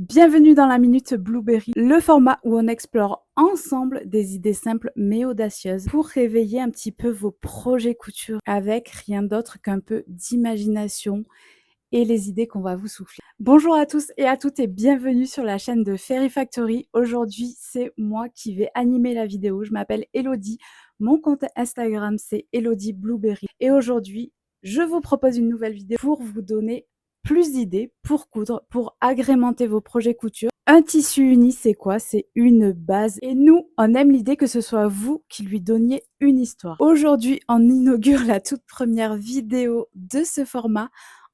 Bienvenue dans la Minute Blueberry, le format où on explore ensemble des idées simples mais audacieuses pour réveiller un petit peu vos projets couture avec rien d'autre qu'un peu d'imagination et les idées qu'on va vous souffler. Bonjour à tous et à toutes et bienvenue sur la chaîne de Fairy Factory. Aujourd'hui, c'est moi qui vais animer la vidéo. Je m'appelle Elodie. Mon compte Instagram, c'est Elodie Blueberry. Et aujourd'hui, je vous propose une nouvelle vidéo pour vous donner plus d'idées pour coudre, pour agrémenter vos projets couture. Un tissu uni, c'est quoi? C'est une base. Et nous, on aime l'idée que ce soit vous qui lui donniez une histoire. Aujourd'hui, on inaugure la toute première vidéo de ce format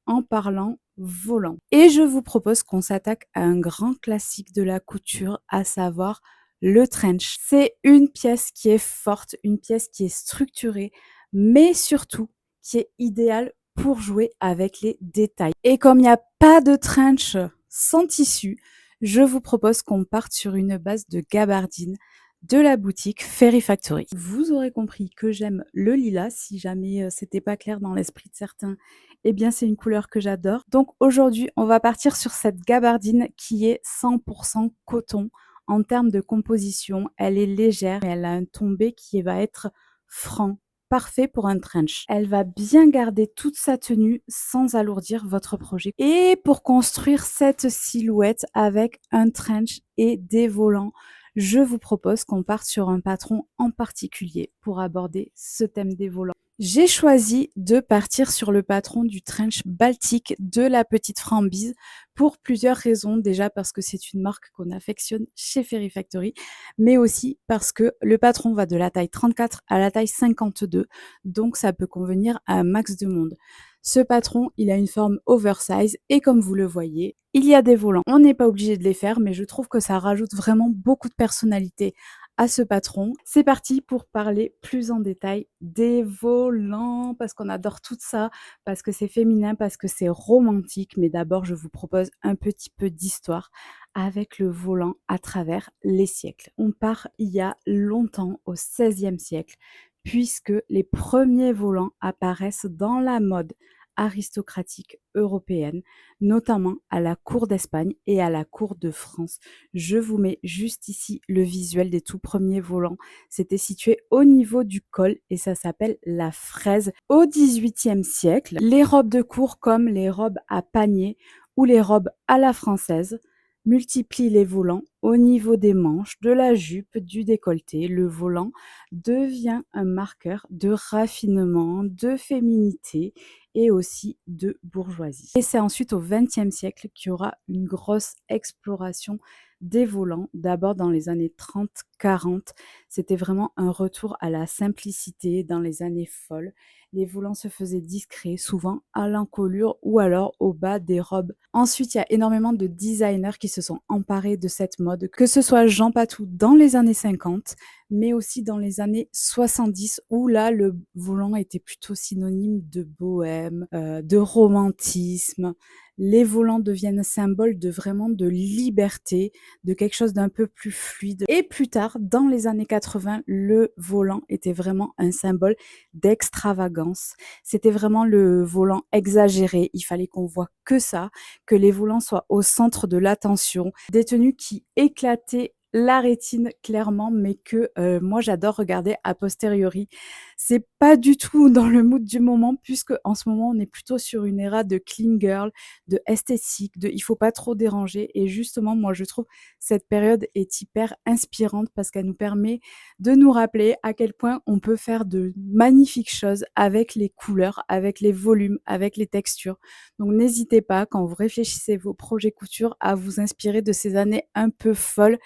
en parlant volant. Et je vous propose qu'on s'attaque à un grand classique de la couture, à savoir le trench. C'est une pièce qui est forte, une pièce qui est structurée, mais surtout qui est idéale pour jouer avec les détails. Et comme il n'y a pas de trench sans tissu, je vous propose qu'on parte sur une base de gabardine de la boutique Fairy Factory. Vous aurez compris que j'aime le lilas, si jamais c'était pas clair dans l'esprit de certains, eh bien c'est une couleur que j'adore. Donc aujourd'hui, on va partir sur cette gabardine qui est 100% coton. En termes de composition, elle est légère et elle a un tombé qui va être franc, parfait pour un trench. Elle va bien garder toute sa tenue sans alourdir votre projet. Et pour construire cette silhouette avec un trench et des volants, je vous propose qu'on parte sur un patron en particulier pour aborder ce thème des volants. J'ai choisi de partir sur le patron du trench baltique de la Petite Frambyse pour plusieurs raisons. Déjà parce que c'est une marque qu'on affectionne chez Fairy Factory, mais aussi parce que le patron va de la taille 34 à la taille 52, donc ça peut convenir à un max de monde. Ce patron, il a une forme oversize et comme vous le voyez, il y a des volants. On n'est pas obligé de les faire, mais je trouve que ça rajoute vraiment beaucoup de personnalité à ce patron. C'est parti pour parler plus en détail des volants, parce qu'on adore tout ça, parce que c'est féminin, parce que c'est romantique. Mais d'abord, je vous propose un petit peu d'histoire avec le volant à travers les siècles. On part il y a longtemps, au XVIe siècle, puisque les premiers volants apparaissent dans la mode aristocratique européenne, notamment à la cour d'Espagne et à la cour de France. Je vous mets juste ici le visuel des tout premiers volants. C'était situé au niveau du col et ça s'appelle la fraise. Au XVIIIe siècle, les robes de cour comme les robes à panier ou les robes à la française multiplient les volants au niveau des manches, de la jupe, du décolleté. Le volant devient un marqueur de raffinement, de féminité et aussi de bourgeoisie. Et c'est ensuite au XXe siècle qu'il y aura une grosse exploration des volants. D'abord dans les années 30-40, c'était vraiment un retour à la simplicité dans les années folles. Les volants se faisaient discrets, souvent à l'encolure ou alors au bas des robes. Ensuite, il y a énormément de designers qui se sont emparés de cette mode, que ce soit Jean Patou dans les années 50, mais aussi dans les années 70, où là, le volant était plutôt synonyme de bohème, de romantisme. Les volants deviennent symbole de vraiment de liberté, de quelque chose d'un peu plus fluide. Et plus tard, dans les années 80, le volant était vraiment un symbole d'extravagance. C'était vraiment le volant exagéré. Il fallait qu'on voit que ça, que les volants soient au centre de l'attention. Des tenues qui éclataient la rétine clairement, mais que moi j'adore regarder a posteriori. C'est pas du tout dans le mood du moment, puisque en ce moment on est plutôt sur une ère de clean girl, de esthétique, de il faut pas trop déranger. Et justement, moi je trouve cette période est hyper inspirante parce qu'elle nous permet de nous rappeler à quel point on peut faire de magnifiques choses avec les couleurs, avec les volumes, avec les textures. Donc n'hésitez pas, quand vous réfléchissez vos projets couture, à vous inspirer de ces années un peu folles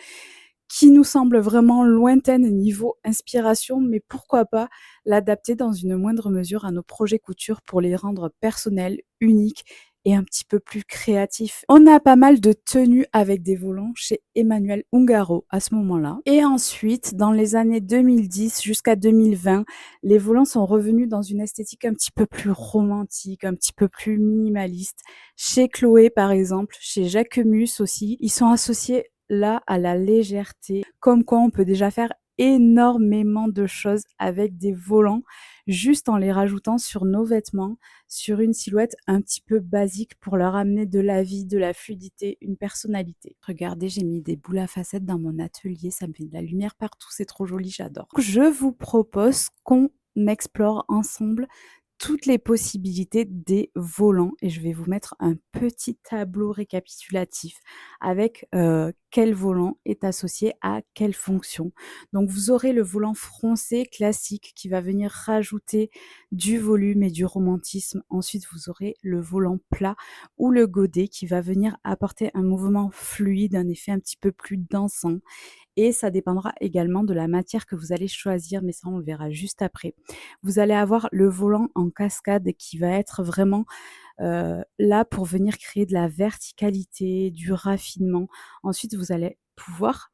qui nous semblent vraiment lointaines niveau inspiration, mais pourquoi pas l'adapter dans une moindre mesure à nos projets couture pour les rendre personnels, uniques et un petit peu plus créatifs. On a pas mal de tenues avec des volants chez Emmanuel Ungaro à ce moment-là. Et ensuite, dans les années 2010 jusqu'à 2020, les volants sont revenus dans une esthétique un petit peu plus romantique, un petit peu plus minimaliste. Chez Chloé, par exemple, chez Jacquemus aussi, ils sont associés là à la légèreté, comme quoi on peut déjà faire énormément de choses avec des volants, juste en les rajoutant sur nos vêtements, sur une silhouette un petit peu basique pour leur amener de la vie, de la fluidité, une personnalité. Regardez, j'ai mis des boules à facettes dans mon atelier, ça me fait de la lumière partout, c'est trop joli, j'adore. Je vous propose qu'on explore ensemble toutes les possibilités des volants et je vais vous mettre un petit tableau récapitulatif avec quel volant est associé à quelle fonction. Donc vous aurez le volant froncé classique qui va venir rajouter du volume et du romantisme. Ensuite, vous aurez le volant plat ou le godet qui va venir apporter un mouvement fluide, un effet un petit peu plus dansant et ça dépendra également de la matière que vous allez choisir, mais ça on le verra juste après. Vous allez avoir le volant en cascade qui va être vraiment, là pour venir créer de la verticalité, du raffinement. Ensuite, vous allez pouvoir,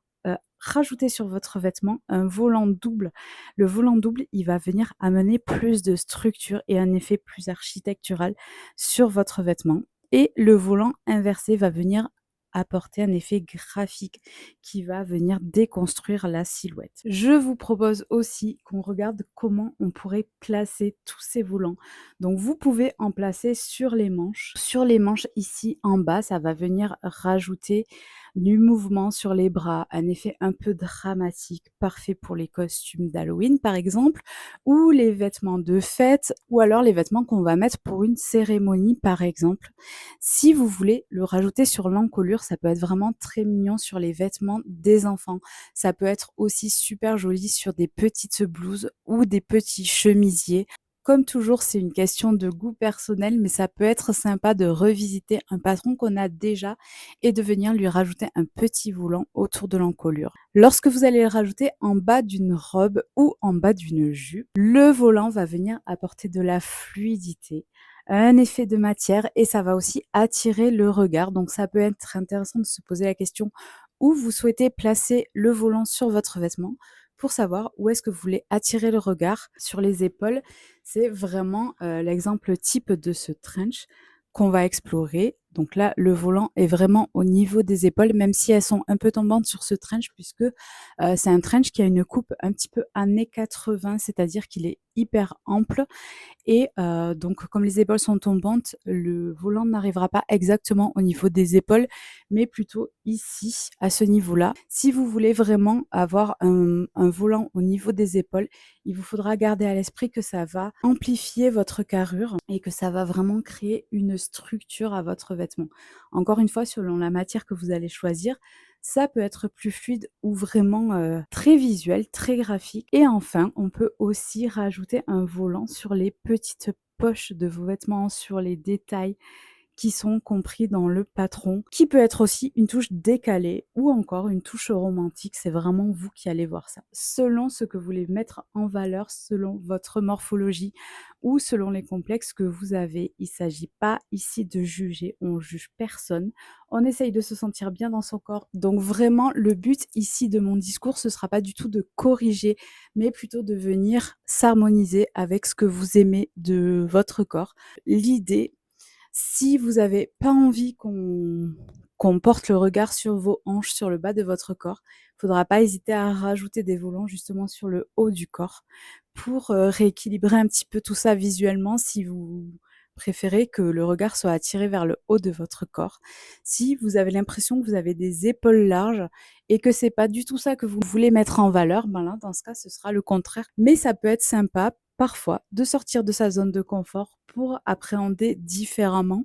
rajouter sur votre vêtement un volant double. Le volant double, il va venir amener plus de structure et un effet plus architectural sur votre vêtement et le volant inversé va venir apporter un effet graphique qui va venir déconstruire la silhouette. Je vous propose aussi qu'on regarde comment on pourrait placer tous ces volants. Donc vous pouvez en placer sur les manches. Sur les manches ici en bas, ça va venir rajouter du mouvement sur les bras, un effet un peu dramatique, parfait pour les costumes d'Halloween par exemple, ou les vêtements de fête, ou alors les vêtements qu'on va mettre pour une cérémonie par exemple. Si vous voulez le rajouter sur l'encolure, ça peut être vraiment très mignon sur les vêtements des enfants. Ça peut être aussi super joli sur des petites blouses ou des petits chemisiers. Comme toujours, c'est une question de goût personnel, mais ça peut être sympa de revisiter un patron qu'on a déjà et de venir lui rajouter un petit volant autour de l'encolure. Lorsque vous allez le rajouter en bas d'une robe ou en bas d'une jupe, le volant va venir apporter de la fluidité, un effet de matière et ça va aussi attirer le regard. Donc ça peut être intéressant de se poser la question où vous souhaitez placer le volant sur votre vêtement pour savoir où est-ce que vous voulez attirer le regard. Sur les épaules, c'est vraiment l'exemple type de ce trench qu'on va explorer. Donc là, le volant est vraiment au niveau des épaules, même si elles sont un peu tombantes sur ce trench, puisque c'est un trench qui a une coupe un petit peu années 80, c'est-à-dire qu'il est hyper ample et donc comme les épaules sont tombantes, le volant n'arrivera pas exactement au niveau des épaules, mais plutôt ici, à ce niveau-là. Si vous voulez vraiment avoir un volant au niveau des épaules, il vous faudra garder à l'esprit que ça va amplifier votre carrure et que ça va vraiment créer une structure à votre vêtement. Encore une fois, selon la matière que vous allez choisir, ça peut être plus fluide ou vraiment, très visuel, très graphique et enfin, on peut aussi rajouter un volant sur les petites poches de vos vêtements, sur les détails qui sont compris dans le patron, qui peut être aussi une touche décalée ou encore une touche romantique. C'est vraiment vous qui allez voir ça. Selon ce que vous voulez mettre en valeur, selon votre morphologie ou selon les complexes que vous avez. Il ne s'agit pas ici de juger, on juge personne. On essaye de se sentir bien dans son corps. Donc vraiment, le but ici de mon discours, ce ne sera pas du tout de corriger, mais plutôt de venir s'harmoniser avec ce que vous aimez de votre corps. L'idée, si vous n'avez pas envie qu'on porte le regard sur vos hanches, sur le bas de votre corps, il ne faudra pas hésiter à rajouter des volants justement sur le haut du corps pour, rééquilibrer un petit peu tout ça visuellement si vous préférez que le regard soit attiré vers le haut de votre corps. Si vous avez l'impression que vous avez des épaules larges et que c'est pas du tout ça que vous voulez mettre en valeur, ben là, dans ce cas, ce sera le contraire. Mais ça peut être sympa parfois de sortir de sa zone de confort pour appréhender différemment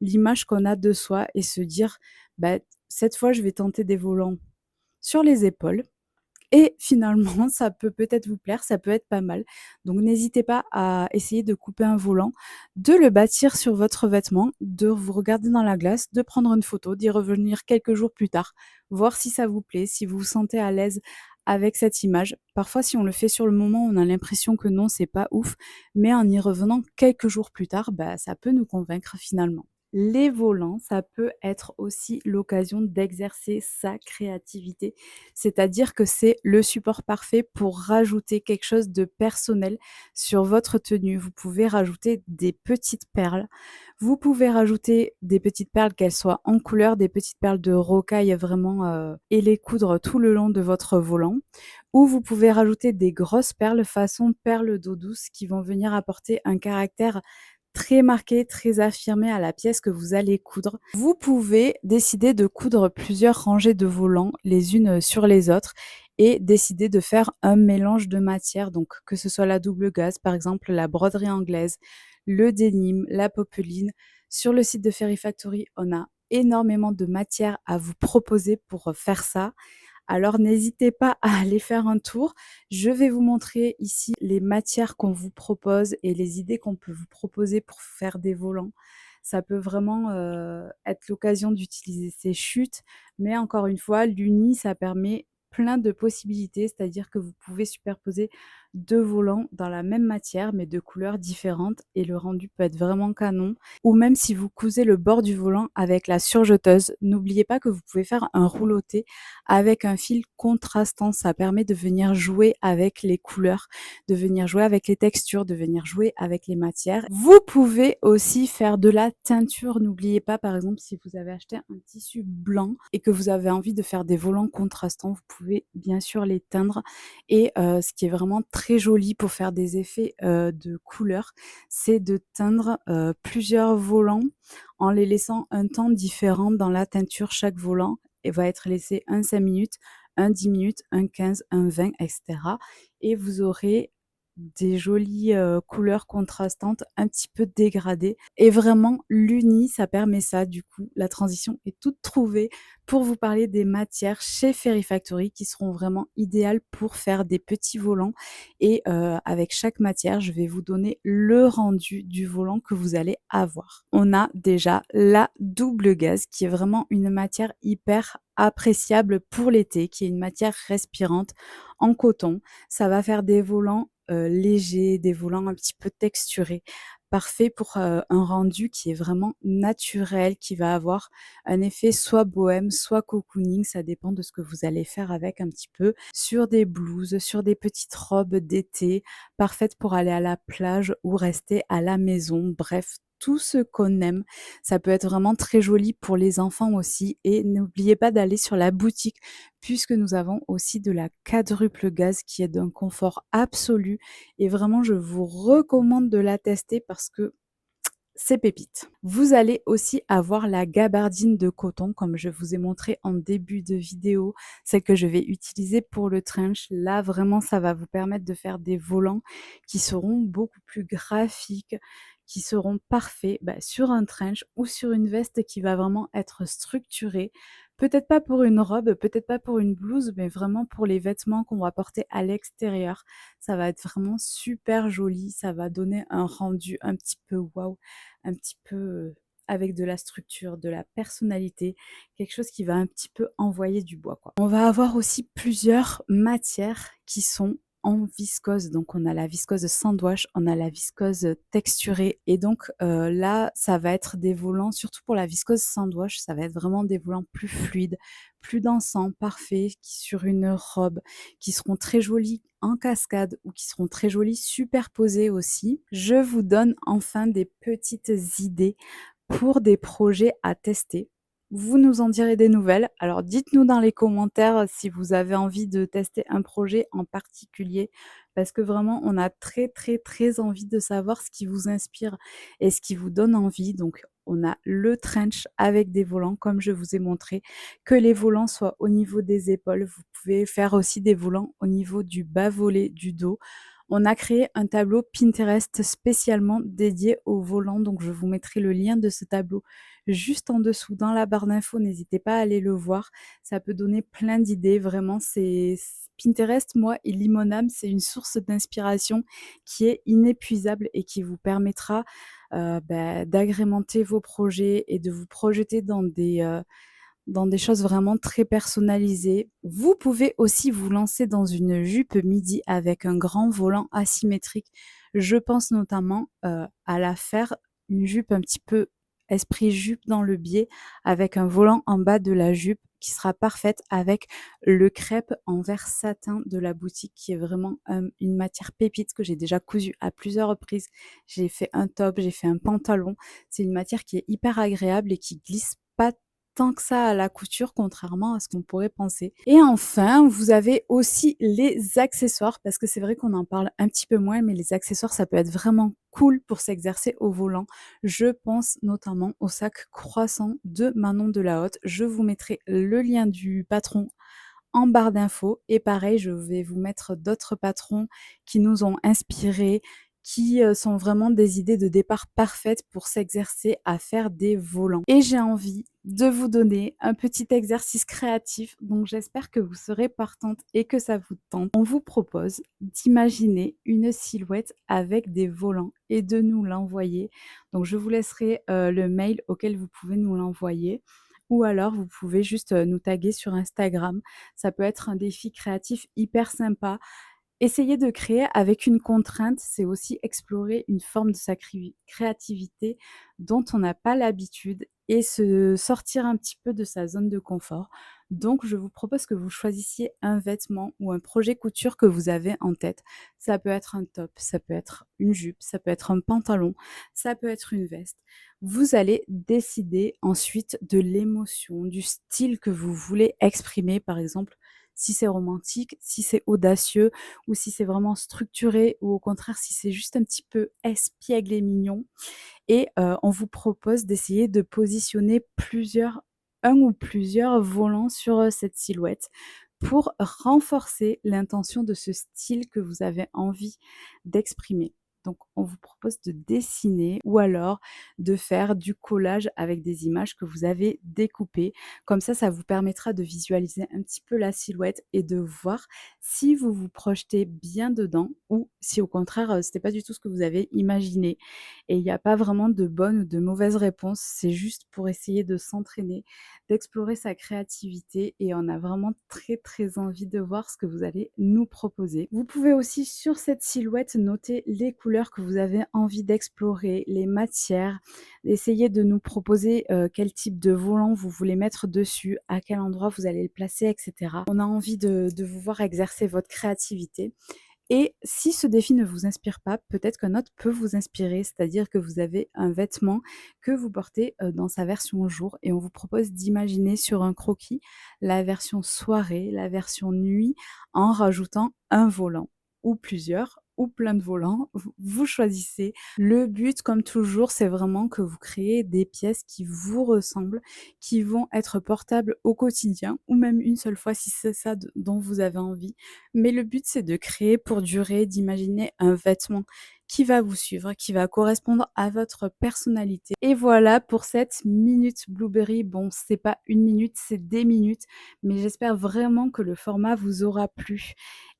l'image qu'on a de soi et se dire: «Bah, cette fois, je vais tenter des volants sur les épaules et finalement, ça peut peut-être vous plaire, ça peut être pas mal». Donc n'hésitez pas à essayer de couper un volant, de le bâtir sur votre vêtement, de vous regarder dans la glace, de prendre une photo, d'y revenir quelques jours plus tard, voir si ça vous plaît, si vous vous sentez à l'aise avec cette image. Parfois, si on le fait sur le moment, on a l'impression que non, c'est pas ouf, mais en y revenant quelques jours plus tard, bah, ça peut nous convaincre finalement. Les volants, ça peut être aussi l'occasion d'exercer sa créativité, c'est-à-dire que c'est le support parfait pour rajouter quelque chose de personnel sur votre tenue. Vous pouvez rajouter des petites perles, vous pouvez rajouter des petites perles, qu'elles soient en couleur, des petites perles de rocaille vraiment, et les coudre tout le long de votre volant, ou vous pouvez rajouter des grosses perles façon perles d'eau douce qui vont venir apporter un caractère très marqué, très affirmé à la pièce que vous allez coudre. Vous pouvez décider de coudre plusieurs rangées de volants les unes sur les autres et décider de faire un mélange de matières, donc que ce soit la double gaze, par exemple la broderie anglaise, le denim, la popeline. Sur le site de Fairy Factory, on a énormément de matières à vous proposer pour faire ça. Alors n'hésitez pas à aller faire un tour. Je vais vous montrer ici les matières qu'on vous propose et les idées qu'on peut vous proposer pour faire des volants. Ça peut vraiment, être l'occasion d'utiliser ces chutes, mais encore une fois, l'uni, ça permet plein de possibilités, c'est-à-dire que vous pouvez superposer 2 volants dans la même matière, mais de couleurs différentes et le rendu peut être vraiment canon. Ou même si vous cousez le bord du volant avec la surjeteuse, n'oubliez pas que vous pouvez faire un rouloté avec un fil contrastant. Ça permet de venir jouer avec les couleurs, de venir jouer avec les textures, de venir jouer avec les matières. Vous pouvez aussi faire de la teinture. N'oubliez pas, par exemple, si vous avez acheté un tissu blanc et que vous avez envie de faire des volants contrastants, vous pouvez bien sûr les teindre. Et ce qui est vraiment très joli pour faire des effets de couleurs, c'est de teindre plusieurs volants en les laissant un temps différent dans la teinture. Chaque volant et va être laissé un 5 minutes, un 10 minutes, un 15, un 20, et cetera, et vous aurez des jolies, couleurs contrastantes un petit peu dégradées et vraiment l'uni, ça permet ça. Du coup, la transition est toute trouvée pour vous parler des matières chez Fairy Factory qui seront vraiment idéales pour faire des petits volants et avec chaque matière, je vais vous donner le rendu du volant que vous allez avoir. On a déjà la double gaze qui est vraiment une matière hyper appréciable pour l'été, qui est une matière respirante en coton. Ça va faire des volants, légers, des volants un petit peu texturés, parfait pour, un rendu qui est vraiment naturel, qui va avoir un effet soit bohème, soit cocooning, ça dépend de ce que vous allez faire avec un petit peu, sur des blouses, sur des petites robes d'été, parfaites pour aller à la plage ou rester à la maison. Bref, tout ce qu'on aime. Ça peut être vraiment très joli pour les enfants aussi et n'oubliez pas d'aller sur la boutique puisque nous avons aussi de la quadruple gaze qui est d'un confort absolu et vraiment je vous recommande de la tester parce que c'est pépite. Vous allez aussi avoir la gabardine de coton comme je vous ai montré en début de vidéo, celle que je vais utiliser pour le trench. Là, vraiment, ça va vous permettre de faire des volants qui seront beaucoup plus graphiques, qui seront parfaits sur un trench ou sur une veste qui va vraiment être structurée. Peut-être pas pour une robe, peut-être pas pour une blouse, mais vraiment pour les vêtements qu'on va porter à l'extérieur. Ça va être vraiment super joli, ça va donner un rendu un petit peu waouh, un petit peu, avec de la structure, de la personnalité, quelque chose qui va un petit peu envoyer du bois, quoi. On va avoir aussi plusieurs matières qui sont en viscose. Donc on a la viscose sandwash, on a la viscose texturée et donc là, ça va être des volants, surtout pour la viscose sandwash, ça va être vraiment des volants plus fluides, plus dansants, parfaits, qui sur une robe, qui seront très jolis en cascade ou qui seront très jolis superposés aussi. Je vous donne enfin des petites idées pour des projets à tester. Vous nous en direz des nouvelles. Alors dites-nous dans les commentaires si vous avez envie de tester un projet en particulier, parce que vraiment on a très, très, très envie de savoir ce qui vous inspire et ce qui vous donne envie. Donc on a le trench avec des volants comme je vous ai montré, que les volants soient au niveau des épaules. Vous pouvez faire aussi des volants au niveau du bas volet du dos. On a créé un tableau Pinterest spécialement dédié aux volants, donc je vous mettrai le lien de ce tableau juste en dessous dans la barre d'infos. N'hésitez pas à aller le voir, ça peut donner plein d'idées. Vraiment, c'est Pinterest, moi, il lit mon âme, c'est une source d'inspiration qui est inépuisable et qui vous permettra d'agrémenter vos projets et de vous projeter dans des choses vraiment très personnalisées. Vous pouvez aussi vous lancer dans une jupe midi avec un grand volant asymétrique. Je pense notamment, à la faire une jupe un petit peu esprit jupe dans le biais avec un volant en bas de la jupe qui sera parfaite avec le crêpe en vert satin de la boutique qui est vraiment, une matière pépite que j'ai déjà cousu à plusieurs reprises. J'ai fait un top, j'ai fait un pantalon. C'est une matière qui est hyper agréable et qui glisse pas tant que ça à la couture, contrairement à ce qu'on pourrait penser. Et enfin, vous avez aussi les accessoires, parce que c'est vrai qu'on en parle un petit peu moins, mais les accessoires, ça peut être vraiment cool pour s'exercer au volant. Je pense notamment au sac croissant de Manon Delahaute. Je vous mettrai le lien du patron en barre d'infos et pareil, je vais vous mettre d'autres patrons qui nous ont inspirés, qui, sont vraiment des idées de départ parfaites pour s'exercer à faire des volants. Et j'ai envie de vous donner un petit exercice créatif, donc j'espère que vous serez partante et que ça vous tente. On vous propose d'imaginer une silhouette avec des volants et de nous l'envoyer. Donc je vous laisserai, le mail auquel vous pouvez nous l'envoyer ou alors vous pouvez juste, nous taguer sur Instagram. Ça peut être un défi créatif hyper sympa. Essayer de créer avec une contrainte, c'est aussi explorer une forme de sa créativité dont on n'a pas l'habitude et se sortir un petit peu de sa zone de confort. Donc je vous propose que vous choisissiez un vêtement ou un projet couture que vous avez en tête. Ça peut être un top, ça peut être une jupe, ça peut être un pantalon, ça peut être une veste. Vous allez décider ensuite de l'émotion, du style que vous voulez exprimer, par exemple, si c'est romantique, si c'est audacieux ou si c'est vraiment structuré ou au contraire si c'est juste un petit peu espiègle et mignon et on vous propose d'essayer de positionner un ou plusieurs volants sur, cette silhouette pour renforcer l'intention de ce style que vous avez envie d'exprimer. Donc on vous propose de dessiner ou alors de faire du collage avec des images que vous avez découpées. Comme ça vous permettra de visualiser un petit peu la silhouette et de voir si vous vous projetez bien dedans ou si au contraire, c'était pas du tout ce que vous avez imaginé. Et il n'y a pas vraiment de bonne ou de mauvaise réponse, c'est juste pour essayer de s'entraîner, d'explorer sa créativité et on a vraiment très, très envie de voir ce que vous allez nous proposer. Vous pouvez aussi sur cette silhouette noter les couleurs que vous avez envie d'explorer, les matières, essayer de nous proposer, quel type de volant vous voulez mettre dessus, à quel endroit vous allez le placer et cetera. On a envie de vous voir exercer votre créativité et si ce défi ne vous inspire pas, peut-être qu'un autre peut vous inspirer, c'est-à-dire que vous avez un vêtement que vous portez, dans sa version jour et on vous propose d'imaginer sur un croquis la version soirée, la version nuit en rajoutant un volant ou plusieurs ou plein de volants, vous choisissez. Le but comme toujours, c'est vraiment que vous créez des pièces qui vous ressemblent, qui vont être portables au quotidien ou même une seule fois si c'est ça d dont vous avez envie. Mais le but, c'est de créer pour durer, d'imaginer un vêtement qui va vous suivre, qui va correspondre à votre personnalité. Et voilà pour cette minute Blueberry. Bon, c'est pas une minute, c'est des minutes, mais j'espère vraiment que le format vous aura plu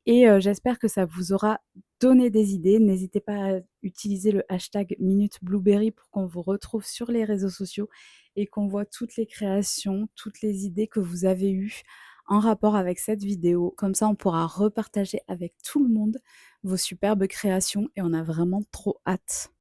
et j'espère que ça vous aura donné des idées. N'hésitez pas à utiliser le hashtag minute Blueberry pour qu'on vous retrouve sur les réseaux sociaux et qu'on voit toutes les créations, toutes les idées que vous avez eues en rapport avec cette vidéo. Comme ça, on pourra repartager avec tout le monde vos superbes créations et on a vraiment trop hâte.